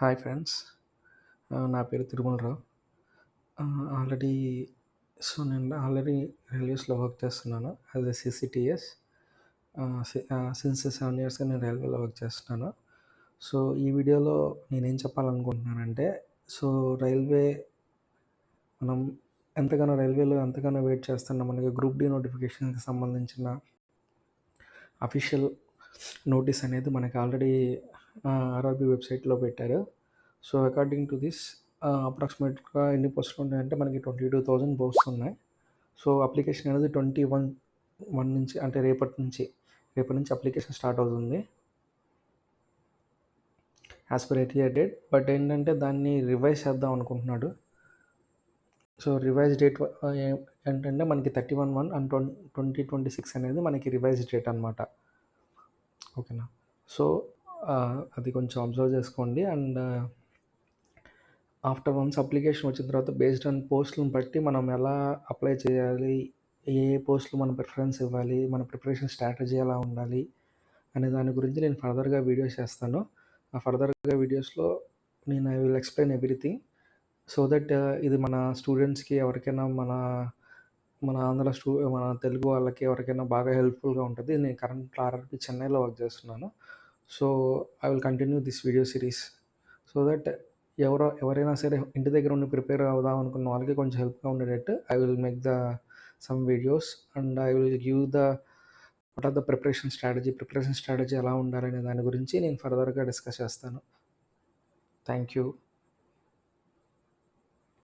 Hi friends. నా పేరు Tirumalarao. Already నేను ఆల్రెడీ రైల్వేస్‌లో వర్క్ చేస్తున్నాను యాజ్ ఎ సీసీటీఎస్. సిన్స్ 7 ఇయర్స్‌గా నేను రైల్వేలో వర్క్ చేస్తున్నాను. సో, ఈ వీడియోలో నేనేం చెప్పాలనుకుంటున్నానంటే, సో, రైల్వే మనం రైల్వేలో ఎంతగానో వెయిట్ చేస్తున్నాం. మనకి గ్రూప్ డి నోటిఫికేషన్‌కి సంబంధించిన అఫీషియల్ నోటీస్ అనేది మనకి ఆల్రెడీ ఆర్ఆర్‌బీ వెబ్‌సైట్‌లో పెట్టారు. సో, అకార్డింగ్ టు దిస్ అప్రాక్సిమేట్‌గా ఎన్ని పోస్టులు ఉన్నాయంటే మనకి 22,000 పోస్ట్స్ ఉన్నాయి. సో, అప్లికేషన్ అనేది 21 నుంచి అంటే రేపటి నుంచి అప్లికేషన్ స్టార్ట్ అవుతుంది. As per earlier date. But ఏంటంటే దాన్ని రివైజ్ చేద్దాం అనుకుంటున్నాడు. సో, రివైజ్ డేట్ ఏంటంటే మనకి 31/1 అండ్ 2026 అనేది మనకి రివైజ్ డేట్ అనమాట. ఓకేనా. సో, అది కొంచెం అబ్జర్వ్ చేసుకోండి. అండ్ ఆఫ్టర్ వన్స్ అప్లికేషన్ వచ్చిన తర్వాత బేస్డ్ ఆన్ పోస్టులను బట్టి మనం ఎలా అప్లై చేయాలి, ఏ పోస్టులు మనం ప్రిఫరెన్స్ ఇవ్వాలి, మన ప్రిపరేషన్ స్ట్రాటజీ ఎలా ఉండాలి అనే దాని గురించి నేను ఫర్దర్గా వీడియోస్ చేస్తాను. ఆ ఫర్దర్గా వీడియోస్లో నేను I will explain everything so that ఇది మన స్టూడెంట్స్కి ఎవరికైనా మన తెలుగు వాళ్ళకి ఎవరికైనా బాగా హెల్ప్ఫుల్గా ఉంటుంది. నేను కరెంట్ ఆర్ఆర్బీ చెన్నైలో వర్క్ చేస్తున్నాను. So I will continue this video series so that ఎవరైనా సరే ఇంటి దగ్గర ఉండి ప్రిపేర్ అవుదాం అనుకున్న వాళ్ళకి కొంచెం హెల్ప్గా ఉండేటట్టు I will make some videos and I will give what are the preparation strategy ఎలా ఉండాలనే దాని గురించి నేను ఫర్దర్గా డిస్కస్ చేస్తాను. Thank you.